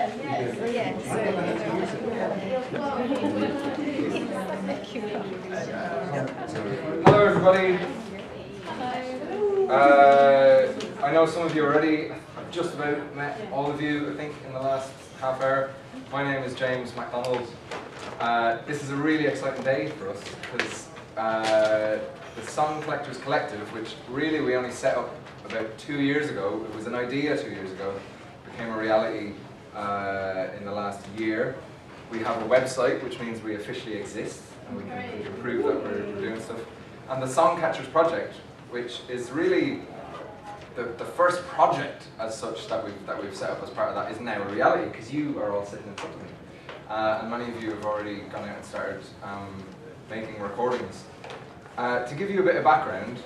Hello everybody. I know some of you already. I've just about met all of you, I think, in the last half hour. My name is James McDonald. This is a really exciting day for us because the Song Collectors Collective, which really we only set up about 2 years ago, it was an idea 2 years ago, became a reality in the last year. We have a website, which means we officially exist, and we can prove that we're doing stuff. And the Song Catchers Project, which is really the first project as such that we've set up as part of that, is now a reality because you are all sitting in front of me. And many of you have already gone out and started making recordings. To give you a bit of background,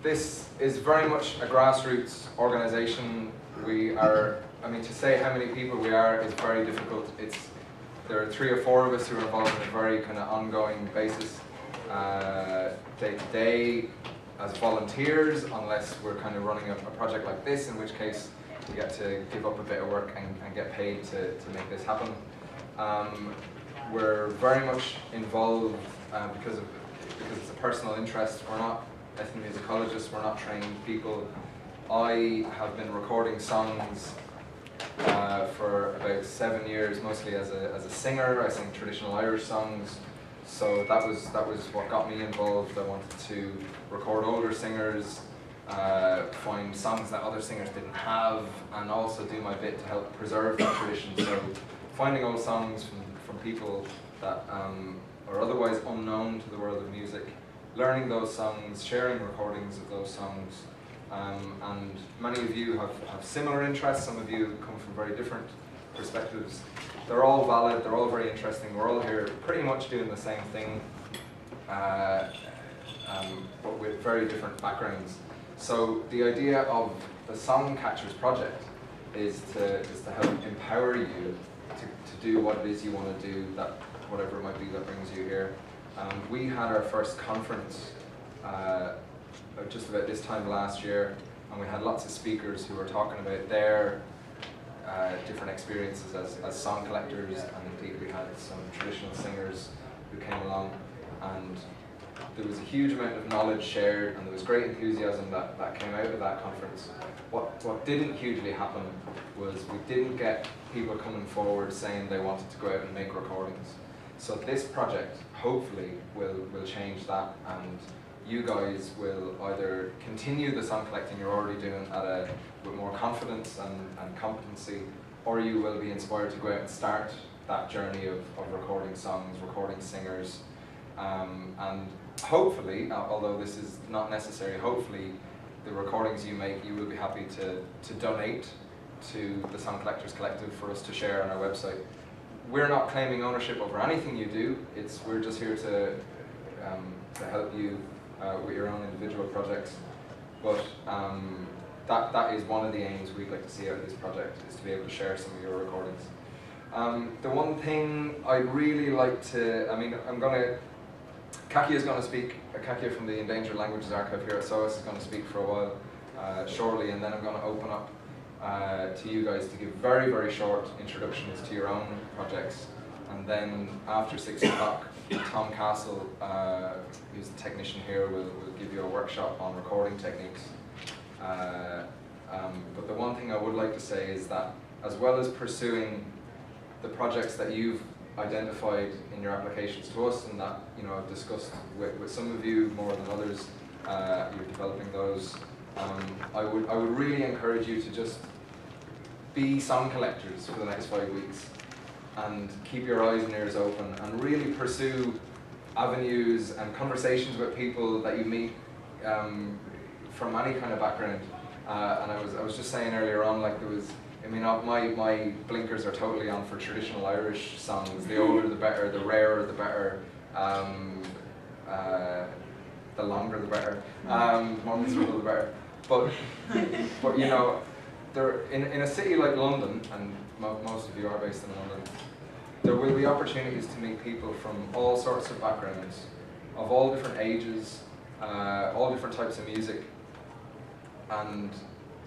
this is very much a grassroots organisation. We are, I mean, to say how many people we are is very difficult. There are 3 or 4 of us who are involved in a very kind of ongoing basis, day to day, as volunteers, unless we're kind of running a project like this, in which case we get to give up a bit of work and get paid to make this happen. We're very much involved because it's a personal interest. We're not ethnomusicologists, we're not trained people. I have been recording songs for about 7 years, mostly as a singer. I sing traditional Irish songs, so that was what got me involved. I wanted to record older singers, find songs that other singers didn't have, and also do my bit to help preserve that tradition. So finding old songs from people that are otherwise unknown to the world of music, learning those songs, sharing recordings of those songs. And many of you have similar interests. Some of you come from very different perspectives. They're all valid, they're all very interesting. We're all here pretty much doing the same thing, but with very different backgrounds. So the idea of the Song Catchers Project is to help empower you to do what it is you want to do, that whatever it might be that brings you here. We had our first conference just about this time last year, and we had lots of speakers who were talking about their different experiences as song collectors, and indeed we had some traditional singers who came along, and there was a huge amount of knowledge shared, and there was great enthusiasm that came out of that conference. What didn't hugely happen was we didn't get people coming forward saying they wanted to go out and make recordings. So this project hopefully will change that, and you guys will either continue the song collecting you're already doing with more confidence and competency, or you will be inspired to go out and start that journey of recording songs, recording singers, and hopefully, although this is not necessary, hopefully the recordings you make you will be happy to donate to the Song Collectors Collective for us to share on our website. We're not claiming ownership over anything you do. We're just here to help you with your own individual projects. But that is one of the aims we'd like to see out of this project, is to be able to share some of your recordings. The one thing I'd really like to, Kakia is going to speak. Kakia from the Endangered Languages Archive here at SOAS is going to speak for a while shortly, and then I'm going to open up to you guys to give very, very short introductions to your own projects. And then after 6 o'clock, Tom Castle, who's the technician here, will give you a workshop on recording techniques. But the one thing I would like to say is that, as well as pursuing the projects that you've identified in your applications to us, and that I've discussed with some of you more than others, you're developing those. I would really encourage you to just be song collectors for the next 5 weeks, and keep your eyes and ears open, and really pursue avenues and conversations with people that you meet from any kind of background. And I was just saying earlier on, like, my blinkers are totally on for traditional Irish songs. The older the better, the rarer the better, the longer the better, more musical the better. But in a city like London, and most of you are based in London, there will be opportunities to meet people from all sorts of backgrounds, of all different ages, all different types of music, and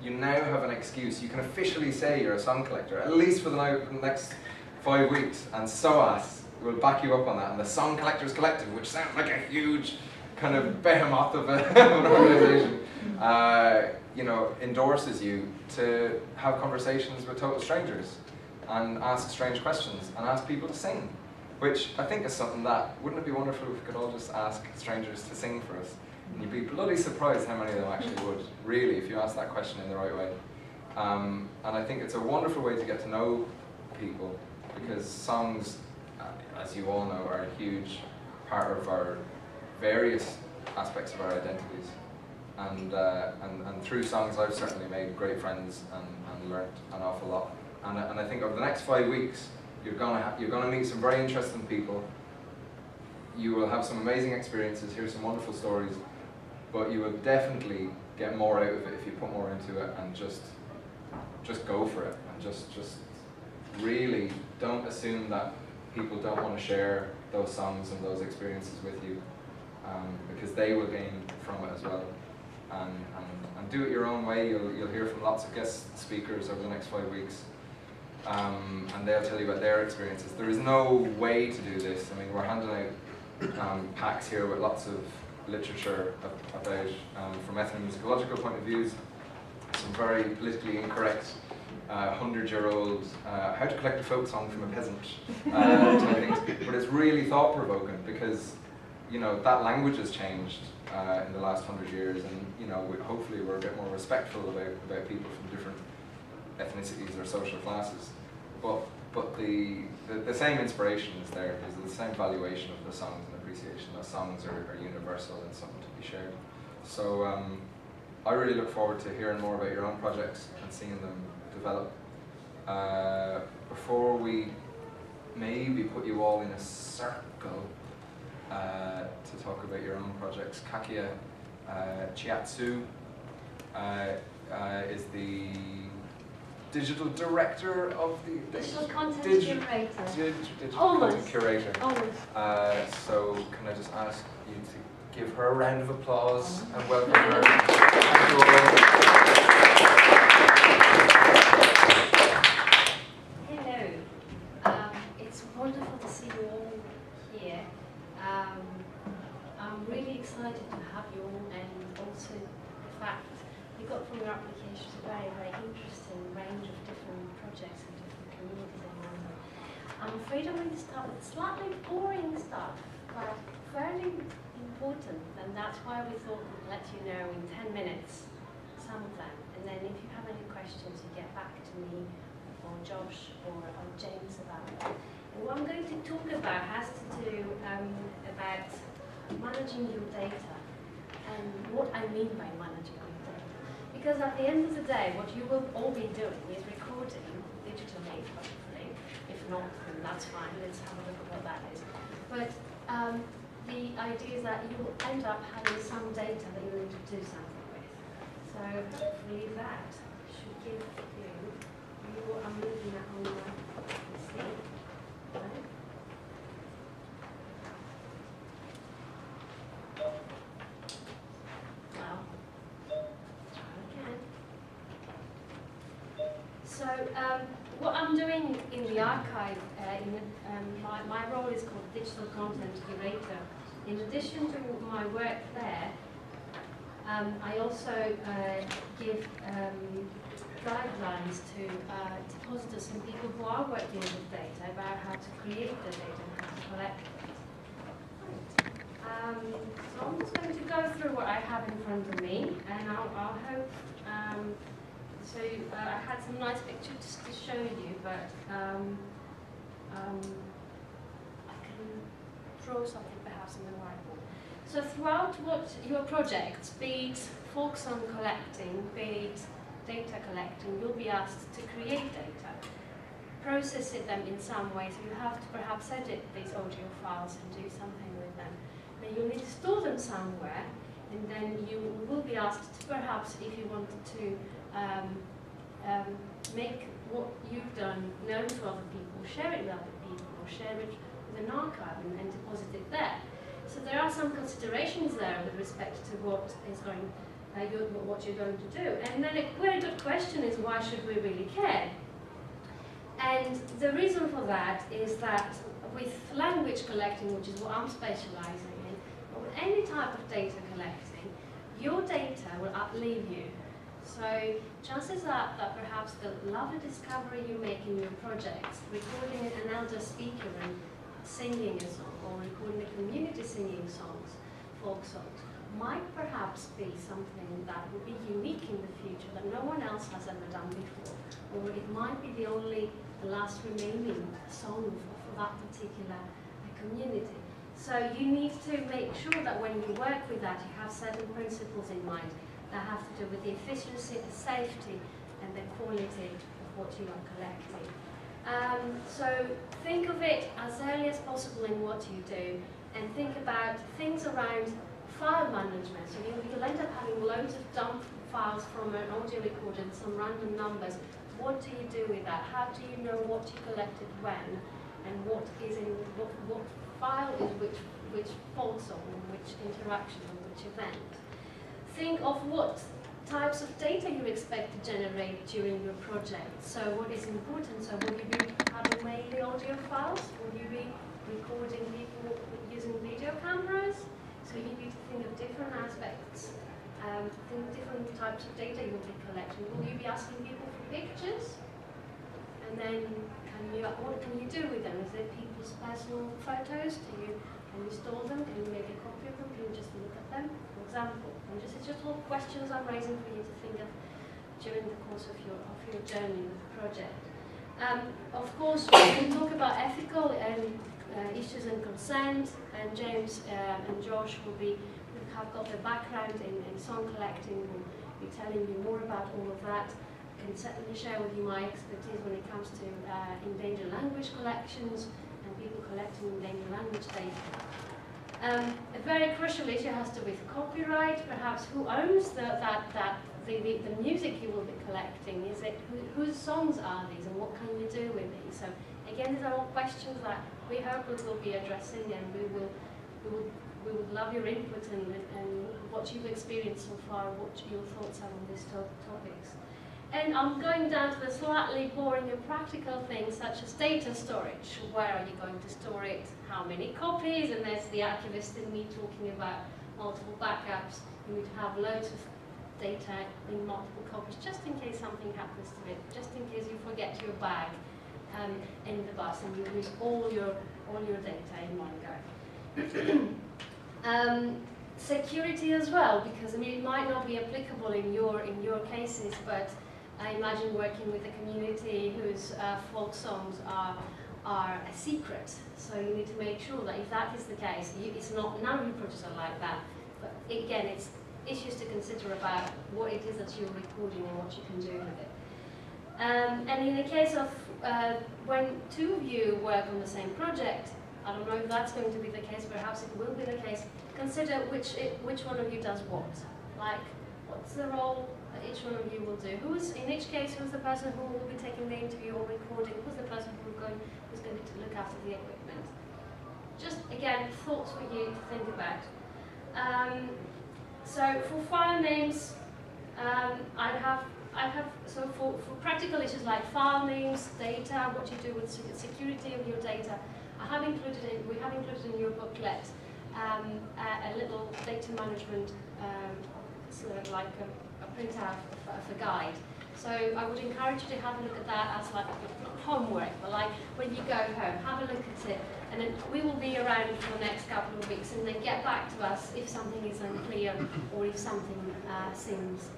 you now have an excuse. You can officially say you're a song collector, at least for the next 5 weeks, and SOAS will back you up on that. And the Song Collectors Collective, which sounds like a huge kind of behemoth of an organization, you know, endorses you to have conversations with total strangers and ask strange questions and ask people to sing, which I think is something that, wouldn't it be wonderful if we could all just ask strangers to sing for us? And you'd be bloody surprised how many of them actually would, really, if you ask that question in the right way. And I think it's a wonderful way to get to know people, because songs, as you all know, are a huge part of our various aspects of our identities. And through songs I've certainly made great friends and learnt an awful lot. And I think over the next 5 weeks, you're gonna meet some very interesting people. You will have some amazing experiences, hear some wonderful stories, but you will definitely get more out of it if you put more into it and just go for it, and just really don't assume that people don't want to share those songs and those experiences with you, because they will gain from it as well. And do it your own way. You'll hear from lots of guest speakers over the next 5 weeks. And they'll tell you about their experiences. There is no way to do this. I mean, we're handing out packs here with lots of literature about, from ethnomusicological point of views, some very politically incorrect 100-year-old how to collect a folk song from a peasant type things. But it's really thought-provoking, because you know that language has changed in the last 100 years, and you know hopefully we're a bit more respectful about people from different ethnicities or social classes. But the same inspiration is there. There's the same valuation of the songs and appreciation that songs are universal and something to be shared. So I really look forward to hearing more about your own projects and seeing them develop. Before we maybe put you all in a circle to talk about your own projects, Kakia Chatsiou is the digital director of the digital content curator. Digital Almost. Content curator. Almost. So can I just ask you to give her a round of applause and welcome her. Thank you all. Hello. It's wonderful to see you all here. I'm really excited to have you all, and also the fact you got from your applications a very, very interesting range of different projects and different communities in London. I'm afraid I'm going to start with slightly boring stuff, but fairly important, and that's why we thought we'd let you know in 10 minutes some of them. And then if you have any questions, you get back to me or Josh or James about it. And what I'm going to talk about has to do about managing your data and what I mean by managing your data. Because at the end of the day, what you will all be doing is recording digitally, hopefully. If not, then that's fine. Let's have a look at what that is. But the idea is that you will end up having some data that you need to do something with. So hopefully that should give you, I'm moving that on the PC, right? Well, try again. So what I'm doing in the archive, my role is called Digital Content Curator. In addition to my work there, I also give guidelines to depositors and people who are working with data about how to create the data and how to collect it. Right. So I'm just going to go through what I have in front of me, and I'll hope. So I had some nice pictures to show you, but I can draw something perhaps in the whiteboard. So throughout your projects, be it folk song collecting, be it data collecting, you'll be asked to create data, process them in some way. So you have to perhaps edit these audio files and do something with them. Then you'll need to store them somewhere, and then you will be asked to perhaps, if you wanted to, make what you've done known to other people, share it with other people, or share it with an archive and deposit it there. So there are some considerations there with respect to what is going what you're going to do. And then a very good question is, why should we really care? And the reason for that is that with language collecting, which is what I'm specializing in, or with any type of data collecting, your data will outlive you. So chances are that perhaps the lovely discovery you make in your projects, recording an elder speaker and singing a song, or recording a community singing songs, folk songs, might perhaps be something that would be unique in the future that no one else has ever done before. Or it might be the last remaining song for that particular community. So you need to make sure that when you work with that, you have certain principles in mind that have to do with the efficiency, the safety, and the quality of what you are collecting. So think of it as early as possible in what you do, and think about things around file management. So you'll end up having loads of dump files from an audio recorder and some random numbers. What do you do with that? How do you know what you collected when, and what is in what file is which folk song, which interaction, or which event? Think of what types of data you expect to generate during your project. So what is important? So will you be having mainly audio files? Will you be recording people using video cameras? So you need to think of different aspects, think of different types of data you'll be collecting. Will you be asking people for pictures? And then what can you do with them? Is it people's personal photos? Can you store them? Can you make a copy of them? Can you just look at them? For example, and it's just all questions I'm raising for you to think of during the course of your journey with the project. Of course, we can talk about ethical and issues and consent, and James and Josh have got the background in song collecting, will be telling you more about all of that. I can certainly share with you my expertise when it comes to endangered language collections and people collecting endangered language data. A very crucial issue has to do with copyright. Perhaps who owns the music you will be collecting? Is it whose songs are these, and what can you do with these? So again, these are all questions that we hope we will be addressing, and we would love your input and what you've experienced so far, what your thoughts are on these topics. And I'm going down to the slightly boring and practical things such as data storage. Where are you going to store it? How many copies? And there's the archivist in me talking about multiple backups. You need to have loads of data in multiple copies just in case something happens to it, just in case you forget your bag in the bus and you lose all your data in one go. Security as well, because I mean it might not be applicable in your cases, but I imagine working with a community whose folk songs are a secret. So you need to make sure that if that is the case, it's not, none of your projects are like that. But again, it's issues to consider about what it is that you're recording and what you can do with it. And in the case of when two of you work on the same project, I don't know if that's going to be the case, perhaps it will be the case, consider which one of you does what. Like, what's the role that each one of you will do? In each case, who's the person who will be taking the interview or recording? Who's the person who's going to look after the equipment? Just, again, thoughts for you to think about. So for file names, so for practical issues like file names, data, what you do with security of your data, we have included in your booklet a little data management, sort of like a printout of a guide. So I would encourage you to have a look at that as like not homework, but like when you go home, have a look at it, and then we will be around for the next couple of weeks, and then get back to us if something is unclear or if something seems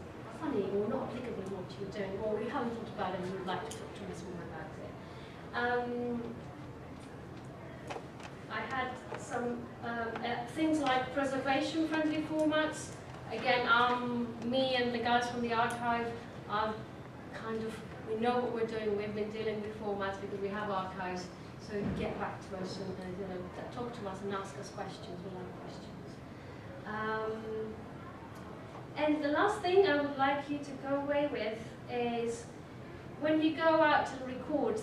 funny or not applicable in what you're doing, or you haven't thought about it and you would like to talk to us more about it. I had some things like preservation-friendly formats. Again, me and the guys from the archive are we know what we're doing. We've been dealing with formats because we have archives. So get back to us and talk to us and ask us questions. We'll have questions. And the last thing I would like you to go away with is when you go out and record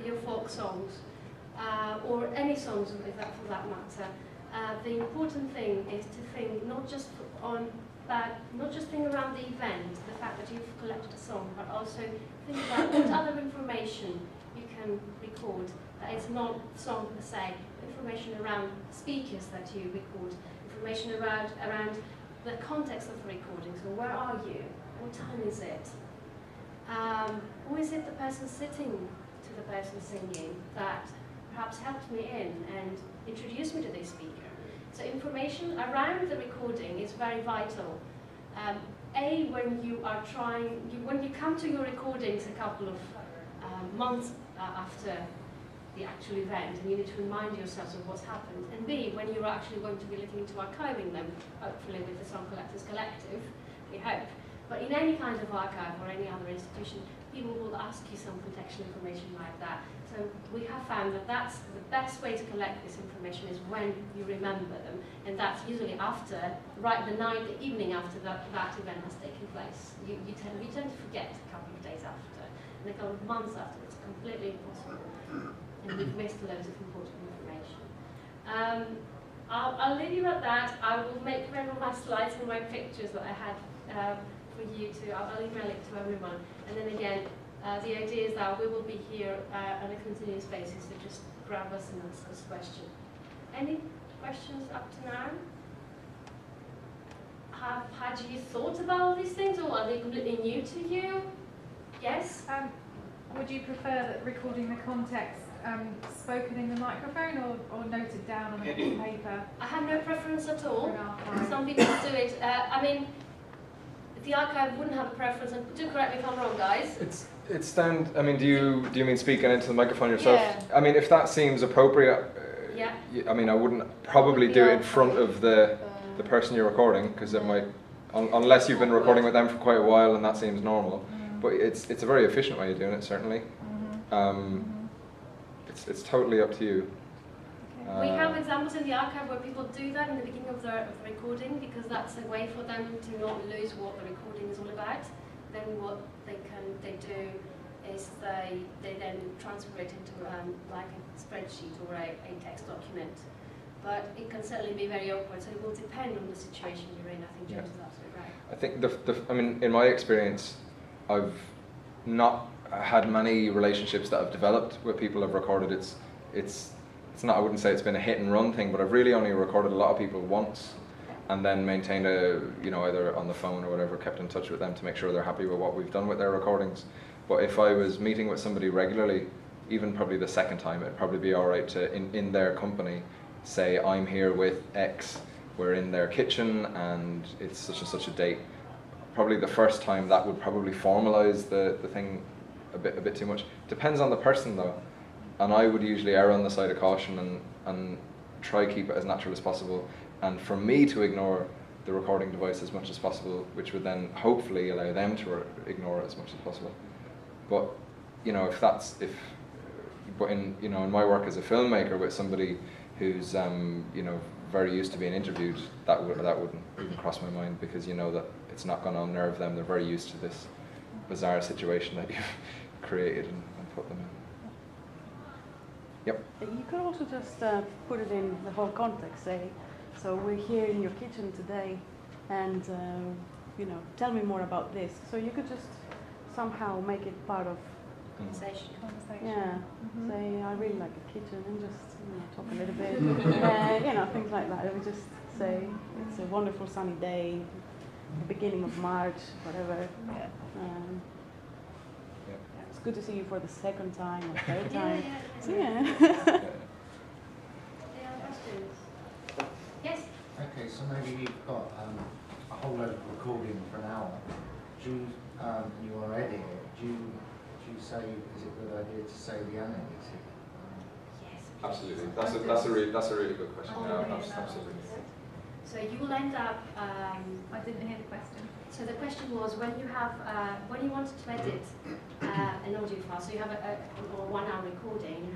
your folk songs, or any songs for that matter, the important thing is to think not just on But not just think around the event, the fact that you've collected a song, but also think about what other information you can record that is not song per se, information around speakers that you record, information around the context of the recording. So where are you? What time is it? Who is it the person sitting to the person singing that perhaps helped me in and introduced me to this speaker? So information around the recording is very vital. When you are when you come to your recordings a couple of months after the actual event, and you need to remind yourselves of what's happened. And B, when you're actually going to be looking into archiving them, hopefully with the Song Collectors Collective, we hope. But in any kind of archive or any other institution, people will ask you some contextual information like that. So we have found that that's the best way to collect this information is when you remember them, and that's usually after, right the evening after that event has taken place. You tend to forget a couple of days after, and a couple of months after. It's completely impossible, and we've missed loads of important information. I'll leave you at that. I will make available my slides and my pictures that I had for you to. I'll email it to everyone, and then again. The idea is that we will be here on a continuous basis, so just grab us and ask us questions. Any questions up to now? Had you thought about these things, or are they completely new to you? Yes? Would you prefer that recording the context spoken in the microphone or noted down on a piece of paper? I have no preference at all. For an archive? Some people do it. I mean, the archive wouldn't have a preference, and do correct me if I'm wrong, guys. It's down. I mean, do you mean speaking into the microphone yourself? Yeah. I mean, if that seems appropriate. Yeah. I mean, I wouldn't probably do it in front of the person you're recording, because it might, unless you've been recording with them for quite a while, and that seems normal. But it's a very efficient way of doing it, certainly. It's totally up to you. We have examples in the archive where people do that in the beginning of the recording, because that's a way for them to not lose what the recording is all about. Then what they do is they then transfer it into like a spreadsheet or a text document. But it can certainly be very awkward, so it will depend on the situation you're in. I think James is absolutely right. I think I mean, in my experience, I've not had many relationships that I've developed where people have recorded. It's not, I wouldn't say it's been a hit and run thing, but I've really only recorded a lot of people once, and then maintained either on the phone or whatever, kept in touch with them to make sure they're happy with what we've done with their recordings. But if I was meeting with somebody regularly, even probably the second time, it'd probably be all right to, in their company, say, I'm here with X, we're in their kitchen, and it's such and such a date. Probably the first time that would probably formalize the thing a bit too much. Depends on the person though, and I would usually err on the side of caution and try keep it as natural as possible, and for me to ignore the recording device as much as possible, which would then hopefully allow them to ignore it as much as possible. But but in my work as a filmmaker with somebody who's very used to being interviewed, that wouldn't even cross my mind, because you know that it's not going to unnerve them. They're very used to this bizarre situation that you've created and put them in. Yep. You could also just put it in the whole context, say, so we're here in your kitchen today, and tell me more about this. So you could just somehow make it part of Conversation. Yeah. Say, I really like the kitchen, and just talk a little bit. Things like that. We just say it's a wonderful sunny day, the beginning of March, whatever. Yeah. It's good to see you for the second time or third time. Yeah. Questions? Yes? Okay, so maybe you've got a whole load of recording for an hour. Do you, you want to edit it? Do you say, is it a good idea to say the unedited? Yes. Absolutely. That's a really good question. Absolutely. So you will end up. I didn't hear the question. So the question was, when you have when you wanted to edit an audio file, so you have a 1 hour recording,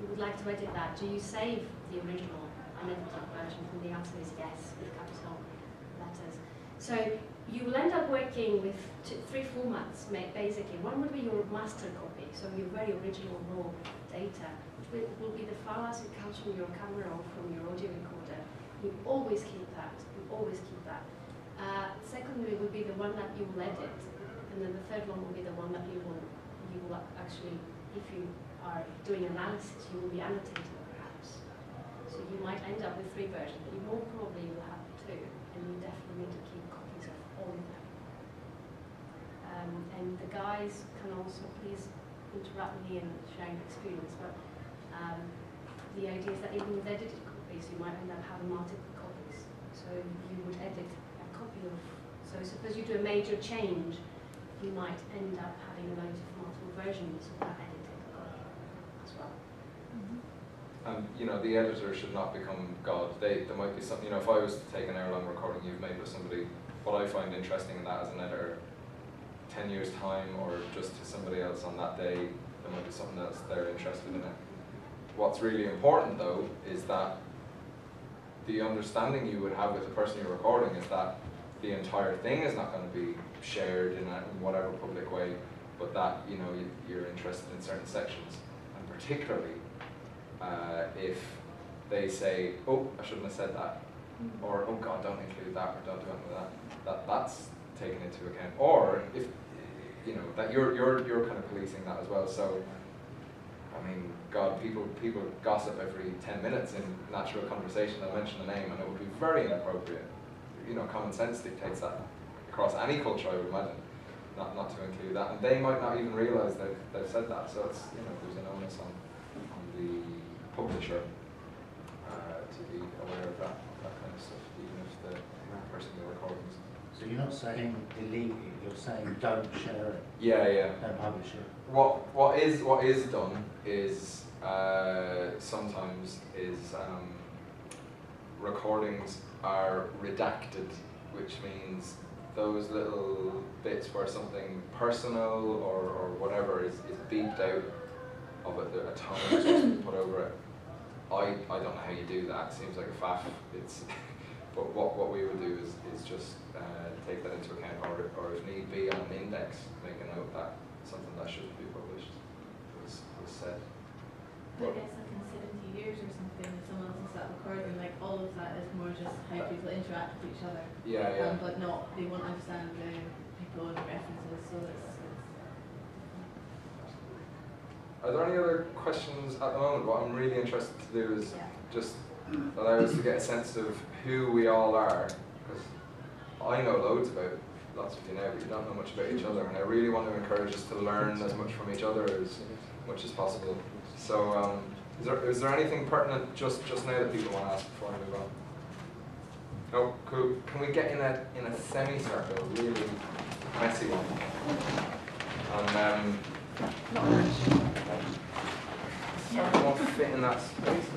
you would like to edit that. Do you save the original unedited version? And the answer is yes, with capital letters. So you will end up working with 3 formats, basically. One would be your master copy, so your very original raw data, which will be the file as it comes from your camera or from your audio recorder. You always keep that. You always keep that. Secondary would be the one that you will edit, and then the third one will be the one that you will actually, if you are doing analysis, you will be annotating perhaps. So you might end up with 3 versions, but you more probably will have 2, and you definitely need to keep copies of all of them. And the guys can also please interrupt me in sharing experience, but the idea is that even with edited copies, you might end up having multiple copies. So you would edit a copy of, so suppose you do a major change, you might end up having loads of multiple versions of that edited copy as well. And you know, the editor should not become God. There might be something, you know, if I was to take an hour-long recording you've made with somebody, what I find interesting in that as an editor, 10 years time or just to somebody else on that day, there might be something else they're interested in it. What's really important though is that the understanding you would have with the person you're recording is that the entire thing is not going to be shared in whatever public way, but that, you know, you're interested in certain sections. And particularly if they say, oh, I shouldn't have said that, or oh God, don't include that, or don't do anything with that, that's taken into account. Or if, you know, that you're kind of policing that as well. So, I mean, God, people gossip every 10 minutes in natural conversation. They'll mention a name and it would be very inappropriate. You know, common sense dictates that across any culture, I would imagine, not to include that. And they might not even realise they've said that. So it's, you know, there's an onus on the publisher to be aware of that kind of stuff, even if the person you're recording is. So you're not saying delete it, you're saying don't share it. Yeah. Don't publish it. What is done is sometimes recordings are redacted, which means those little bits where something personal or whatever is beeped out of it, a tone is supposed to be put over it. I don't know how you do that. It seems like a faff. But what we would do is just take that into account, or if need be on an index, make a note that something that shouldn't be published was said. I guess like in 70 years or something, if someone else start recording, like all of that is more just how people interact with each other. Yeah. But not, they won't understand the people and references, so it's Are there any other questions at the moment? What I'm really interested to do is just allow us to get a sense of who we all are, because I know loads about lots of you now, but you don't know much about each other, and I really want to encourage us to learn as much from each other as much as possible. So is there anything pertinent just now that people want to ask before I move on? Oh, cool. Can we get in a semicircle, a really messy one? And I won't fit in that space.